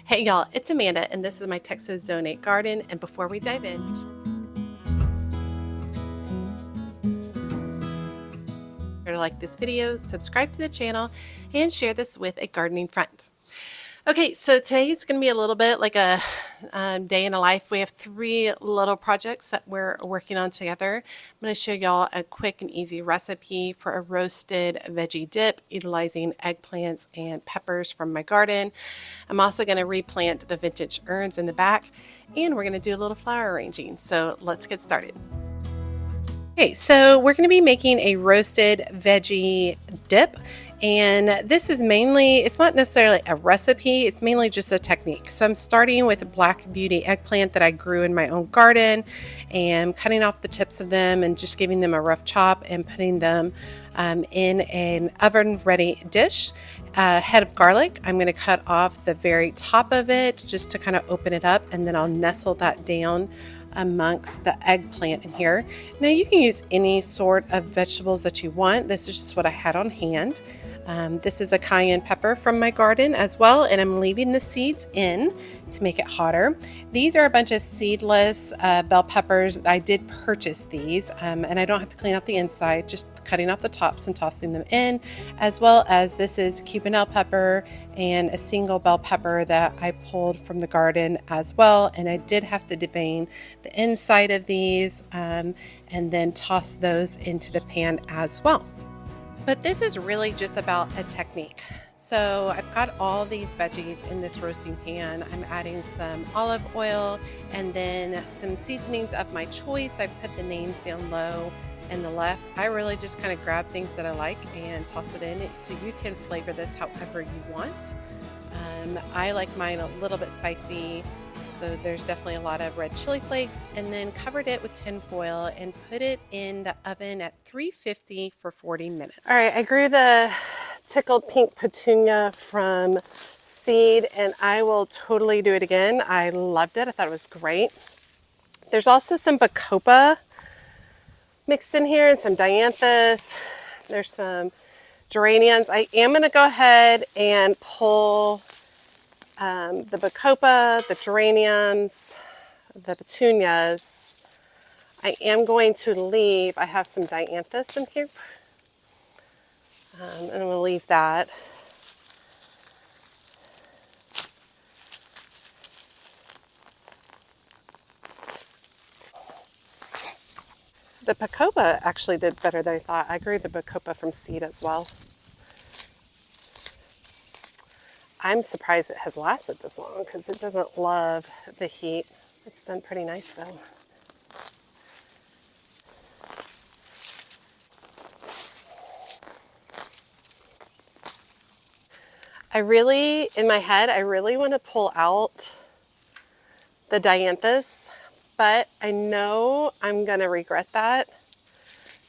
Hey y'all, it's Amanda and this is my Texas Zone 8 garden, and before we dive in, be sure to like this video, subscribe to the channel, and share this with a gardening friend. Okay, so today is going to be a little bit like a day in a life. We have three little projects that we're working on together. I'm going to show y'all a quick and easy recipe for a roasted veggie dip utilizing eggplants and peppers from my garden. I'm also going to replant the vintage urns in the back, and we're going to do a little flower arranging. So let's get started. Okay, so we're going to be making a roasted veggie dip, and this is mainly, it's not necessarily a recipe, it's mainly just a technique. So I'm starting with a Black Beauty eggplant that I grew in my own garden, and cutting off the tips of them and just giving them a rough chop and putting them in an oven ready dish. A head of garlic, I'm going to cut off the very top of it just to kind of open it up, and then I'll nestle that down amongst the eggplant in here. Now you can use any sort of vegetables that you want. This is just what I had on hand. This is a cayenne pepper from my garden as well, and I'm leaving the seeds in to make it hotter. These are a bunch of seedless bell peppers. I did purchase these, and I don't have to clean out the inside, just cutting off the tops and tossing them in, as well as this is Cubanelle pepper and a single bell pepper that I pulled from the garden as well, and I did have to devein the inside of these and then toss those into the pan as well. But this is really just about a technique. So I've got all these veggies in this roasting pan. I'm adding some olive oil and then some seasonings of my choice. I've put the names down low and the left. I really just kind of grab things that I like and toss it in, so you can flavor this however you want. I like mine a little bit spicy, so there's definitely a lot of red chili flakes, and then covered it with tin foil and put it in the oven at 350 for 40 minutes. All right, I grew the tickled pink petunia from seed, and I will totally do it again. I loved it. I thought it was great. There's also some bacopa mixed in here and some dianthus. There's some geraniums. I am going to go ahead and pull the bacopa, the geraniums, the petunias. I am going to leave, I have some dianthus in here, and I'm going to leave that. The bacopa actually did better than I thought. I grew the bacopa from seed as well. I'm surprised it has lasted this long because it doesn't love the heat. It's done pretty nice though. In my head, I really want to pull out the dianthus, but I know I'm going to regret that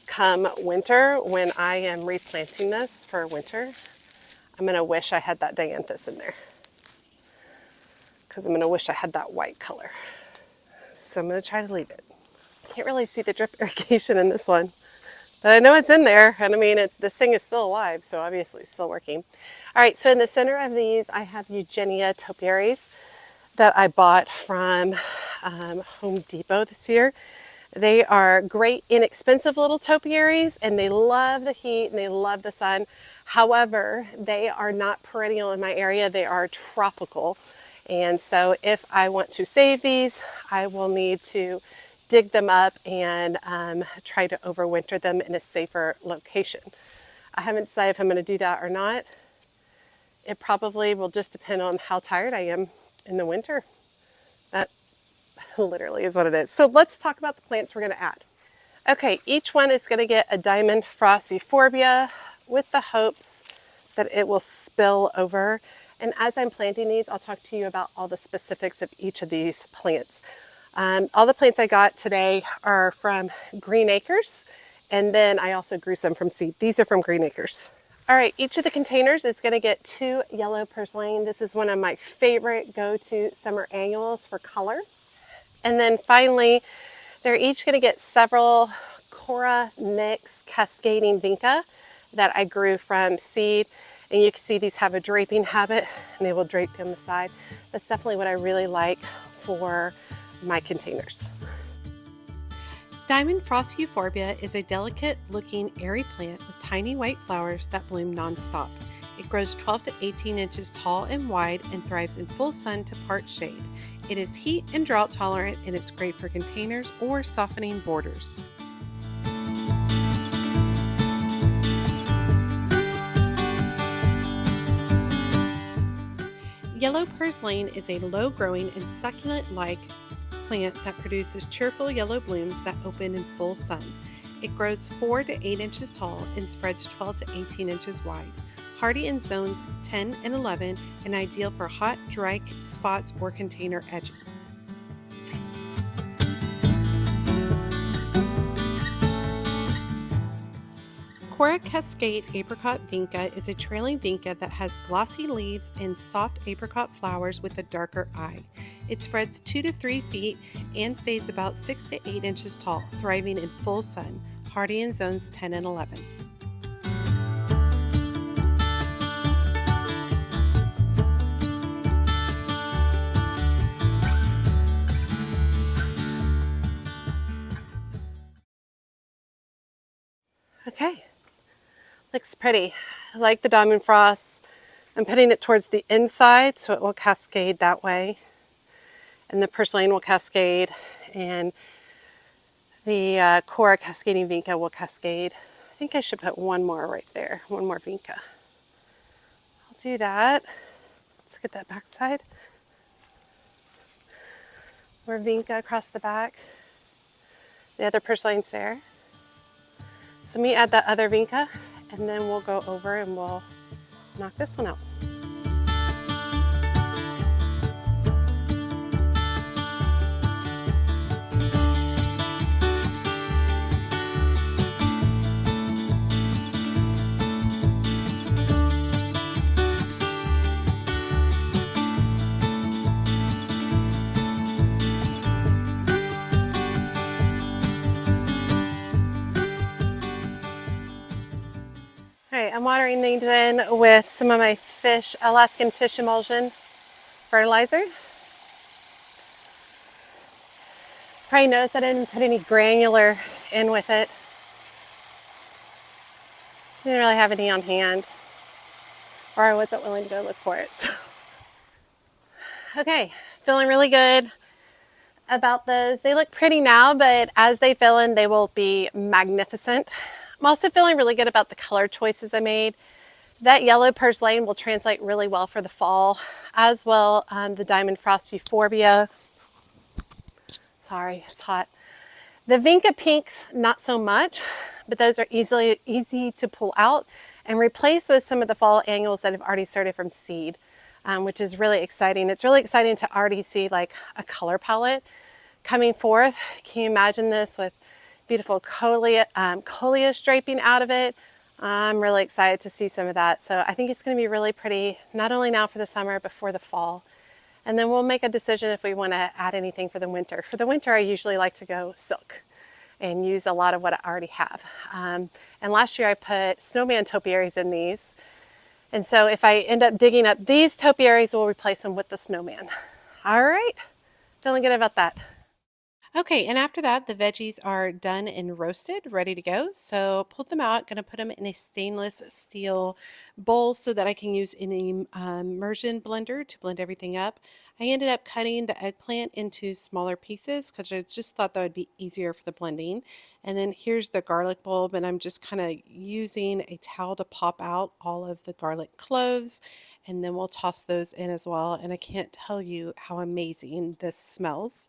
come winter when I am replanting this for winter. I'm going to wish I had that dianthus in there because I'm going to wish I had that white color. So I'm going to try to leave it. Can't really see the drip irrigation in this one, but I know it's in there, and I mean, this thing is still alive, so obviously it's still working. All right, so in the center of these, I have Eugenia topiaries that I bought from Home Depot this year. They are great, inexpensive little topiaries, and they love the heat and they love the sun. However, they are not perennial in my area. They are tropical. And so if I want to save these, I will need to dig them up and try to overwinter them in a safer location. I haven't decided if I'm going to do that or not. It probably will just depend on how tired I am in the winter. That literally is what it is. So let's talk about the plants we're going to add. Okay, each one is going to get a diamond frost euphorbia with the hopes that it will spill over. And as I'm planting these, I'll talk to you about all the specifics of each of these plants. All the plants I got today are from Green Acres, and then I also grew some from seed. These are from Green Acres. All right, each of the containers is going to get 2 yellow purslane. This is one of my favorite go-to summer annuals for color. And then finally, they're each going to get several Cora Mix Cascading Vinca that I grew from seed. And you can see these have a draping habit, and they will drape down the side. That's definitely what I really like for my containers. Diamond Frost Euphorbia is a delicate-looking airy plant with tiny white flowers that bloom non-stop. It grows 12 to 18 inches tall and wide and thrives in full sun to part shade. It is heat and drought tolerant, and it's great for containers or softening borders. Yellow purslane is a low-growing and succulent-like plant that produces cheerful yellow blooms that open in full sun. It grows 4 to 8 inches tall and spreads 12 to 18 inches wide. Hardy in zones 10 and 11 and ideal for hot, dry spots or container edging. Cora Cascade Apricot Vinca is a trailing vinca that has glossy leaves and soft apricot flowers with a darker eye. It spreads 2 to 3 feet and stays about 6 to 8 inches tall, thriving in full sun, hardy in zones 10 and 11. Okay, looks pretty. I like the Diamond Frost. I'm putting it towards the inside so it will cascade that way. And the purslane will cascade, and the Cora Cascading Vinca will cascade. I think I should put one more right there, one more Vinca. I'll do that. Let's get that back side. More Vinca across the back. The other purslane's there. So let me add that other Vinca, and then we'll go over and we'll knock this one out. Alright, I'm watering these in with some of my Alaskan fish emulsion fertilizer. Probably noticed I didn't put any granular in with it. Didn't really have any on hand, or I wasn't willing to go look for it. So. Okay, feeling really good about those. They look pretty now, but as they fill in, they will be magnificent. I'm also feeling really good about the color choices I made. That yellow purslane will translate really well for the fall, as well the Diamond Frost Euphorbia. Sorry, it's hot. The Vinca pinks, not so much, but those are easy to pull out and replace with some of the fall annuals that have already started from seed, which is really exciting. It's really exciting to already see like a color palette coming forth. Can you imagine this with beautiful coleus draping out of it? I'm really excited to see some of that. So I think it's going to be really pretty, not only now for the summer, but for the fall. And then we'll make a decision if we want to add anything for the winter. For the winter, I usually like to go silk and use a lot of what I already have. And last year I put snowman topiaries in these. And so if I end up digging up these topiaries, we'll replace them with the snowman. All right, feeling good about that. Okay, and after that, the veggies are done and roasted, ready to go. So pulled them out, going to put them in a stainless steel bowl so that I can use an immersion blender to blend everything up. I ended up cutting the eggplant into smaller pieces because I just thought that would be easier for the blending. And then here's the garlic bulb, and I'm just kind of using a towel to pop out all of the garlic cloves, and then we'll toss those in as well. And I can't tell you how amazing this smells.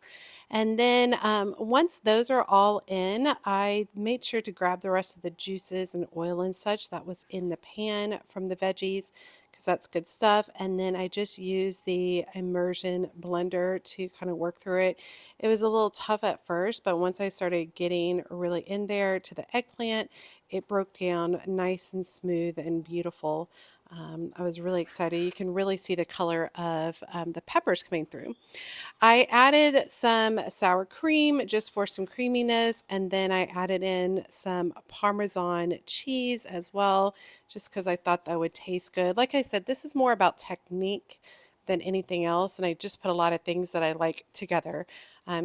And then once those are all in, I made sure to grab the rest of the juices and oil and such that was in the pan from the veggies, because that's good stuff. And then I just used the immersion blender to kind of work through it. It was a little tough at first, but once I started getting really in there to the eggplant, it broke down nice and smooth and beautiful. I was really excited. You can really see the color of the peppers coming through. I added some sour cream just for some creaminess, and then I added in some Parmesan cheese as well, just because I thought that would taste good. Like I said, this is more about technique than anything else, and I just put a lot of things that I like together.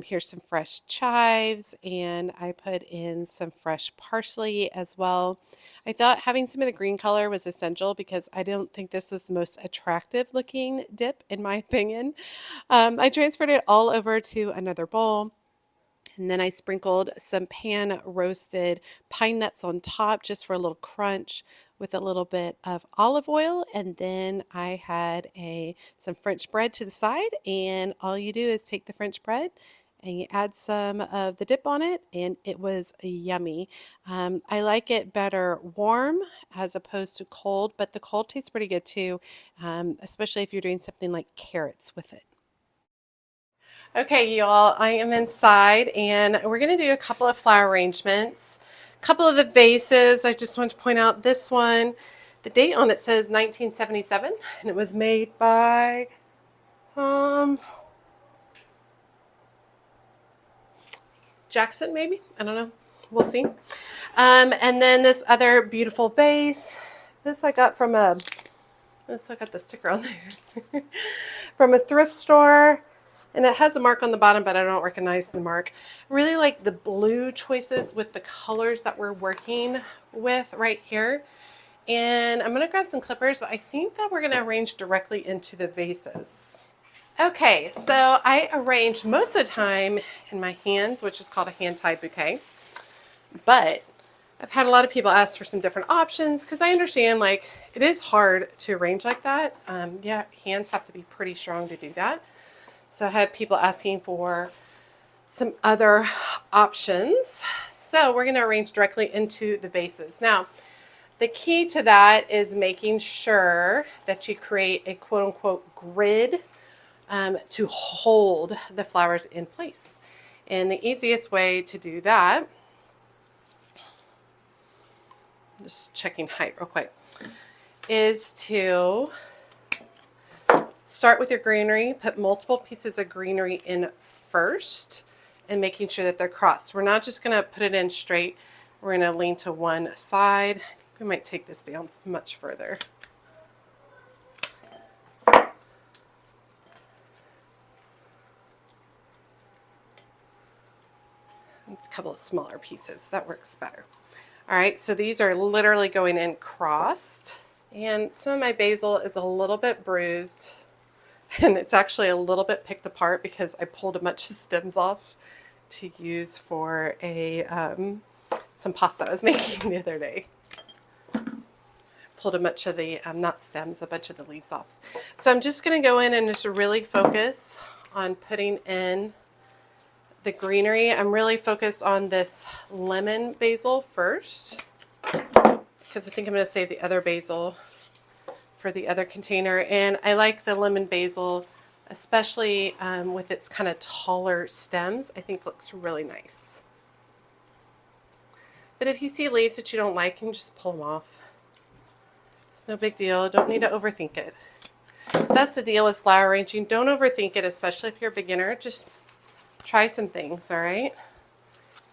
Here's some fresh chives, and I put in some fresh parsley as well. I thought having some of the green color was essential because I don't think this was the most attractive looking dip in my opinion. I transferred it all over to another bowl. And then I sprinkled some pan roasted pine nuts on top just for a little crunch with a little bit of olive oil. And then I had some French bread to the side. And all you do is take the French bread and you add some of the dip on it, and it was yummy. I like it better warm as opposed to cold, but the cold tastes pretty good too, especially if you're doing something like carrots with it. Okay, y'all, I am inside and we're going to do a couple of flower arrangements. A couple of the vases, I just want to point out this one. The date on it says 1977 and it was made by Jackson, maybe? I don't know. We'll see. And then this other beautiful vase. This I got from I got the sticker on there. From a thrift store. And it has a mark on the bottom, but I don't recognize the mark. I really like the blue choices with the colors that we're working with right here. And I'm going to grab some clippers, but I think that we're going to arrange directly into the vases. Okay, so I arrange most of the time in my hands, which is called a hand-tied bouquet. But I've had a lot of people ask for some different options because I understand like it is hard to arrange like that. Yeah, hands have to be pretty strong to do that. So I had people asking for some other options. So we're going to arrange directly into the vases. Now, the key to that is making sure that you create a quote-unquote grid to hold the flowers in place. And the easiest way to do that, just checking height real quick, is to start with your greenery, put multiple pieces of greenery in first, and making sure that they're crossed. We're not just going to put it in straight. We're going to lean to one side. I think we might take this down much further. A couple of smaller pieces. That works better. All right, so these are literally going in crossed. And some of my basil is a little bit bruised. And it's actually a little bit picked apart because I pulled a bunch of stems off to use for some pasta I was making the other day. Pulled a bunch of the, not stems, a bunch of the leaves off. So I'm just going to go in and just really focus on putting in the greenery. I'm really focused on this lemon basil first because I think I'm going to save the other basil for the other container. And I like the lemon basil, especially with its kind of taller stems. I think looks really nice. But if you see leaves that you don't like, you can just pull them off. It's no big deal. Don't need to overthink it. That's the deal with flower arranging. Don't overthink it, especially if you're a beginner. Just try some things, all right?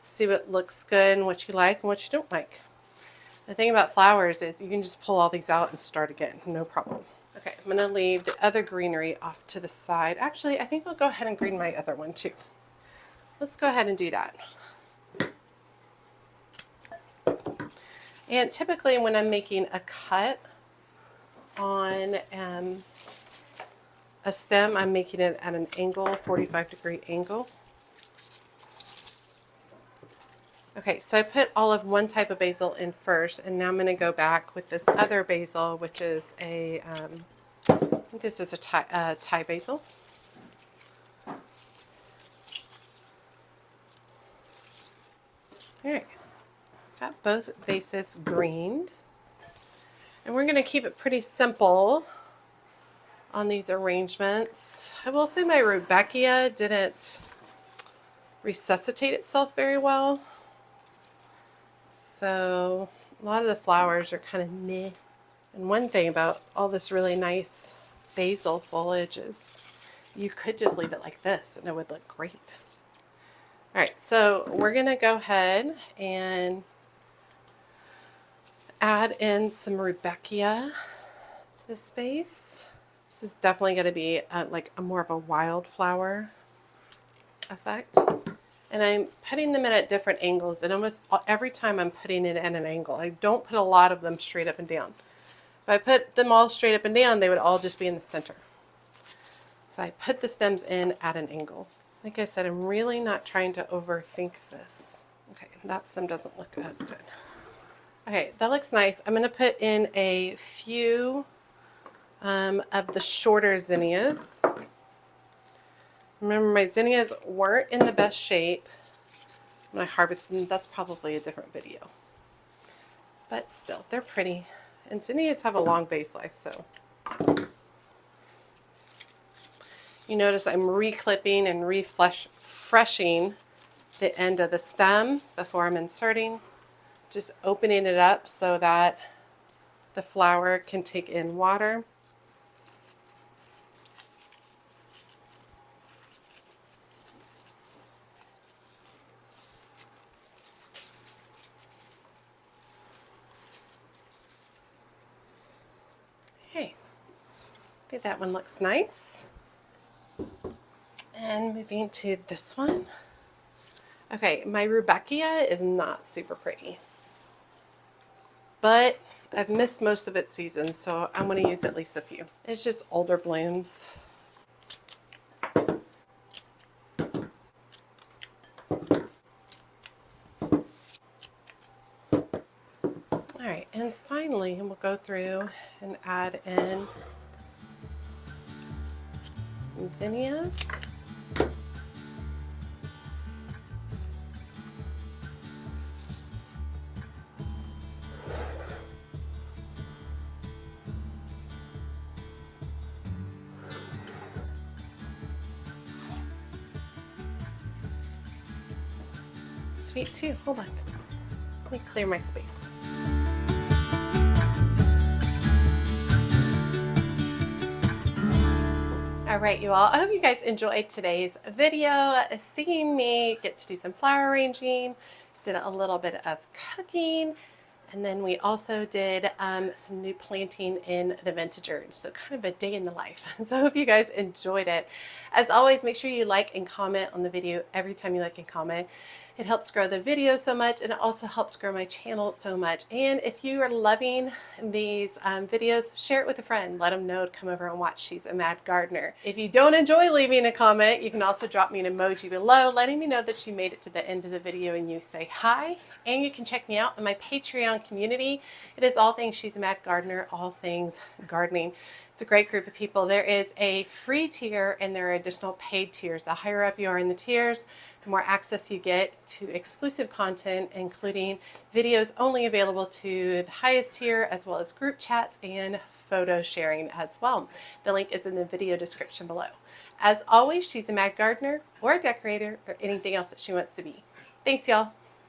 See what looks good and what you like and what you don't like. The thing about flowers is you can just pull all these out and start again, no problem. Okay, I'm going to leave the other greenery off to the side. Actually, I think I'll go ahead and green my other one too. Let's go ahead and do that. And typically when I'm making a cut on a stem, I'm making it at an angle, 45-degree angle. Okay, so I put all of one type of basil in first, and now I'm going to go back with this other basil, which is I think this is a Thai basil. All right, got both vases greened. And we're going to keep it pretty simple on these arrangements. I will say my rudbeckia didn't resuscitate itself very well. So a lot of the flowers are kind of meh. And one thing about all this really nice basil foliage is you could just leave it like this and it would look great. All right, so we're going to go ahead and add in some rudbeckia to this vase. This is definitely going to be like a more of a wildflower effect. And I'm putting them in at different angles, and almost every time I'm putting it at an angle. I don't put a lot of them straight up and down. If I put them all straight up and down, they would all just be in the center. So I put the stems in at an angle. Like I said, I'm really not trying to overthink this. Okay, that stem doesn't look as good. Okay, that looks nice. I'm going to put in a few of the shorter zinnias. Remember, my zinnias weren't in the best shape when I harvested them. That's probably a different video. But still, they're pretty. And zinnias have a long base life, so. You notice I'm reclipping and refreshing the end of the stem before I'm inserting. Just opening it up so that the flower can take in water. Hey, I think that one looks nice. And moving to this one. Okay, my Rudbeckia is not super pretty, but I've missed most of its season, so I'm going to use at least a few. It's just older blooms. Alright, and finally we'll go through and add in some zinnias. Sweet too, hold on. Let me clear my space. Alright you all, I hope you guys enjoyed today's video, seeing me get to do some flower arranging, did a little bit of cooking, and then we also did some new planting in the vintage urns, so kind of a day in the life. So I hope you guys enjoyed it. As always, make sure you like and comment on the video every time you like and comment. It helps grow the video so much, and it also helps grow my channel so much. And if you are loving these videos, share it with a friend. Let them know to come over and watch She's a Mad Gardener. If you don't enjoy leaving a comment, you can also drop me an emoji below letting me know that you made it to the end of the video and you say hi. And you can check me out in my Patreon community. It is all things She's a Mad Gardener, all things gardening. It's a great group of people. There is a free tier and there are additional paid tiers. The higher up you are in the tiers, the more access you get to exclusive content, including videos only available to the highest tier, as well as group chats and photo sharing as well. The link is in the video description below. As always, she's a mad gardener or a decorator or anything else that she wants to be. Thanks, y'all.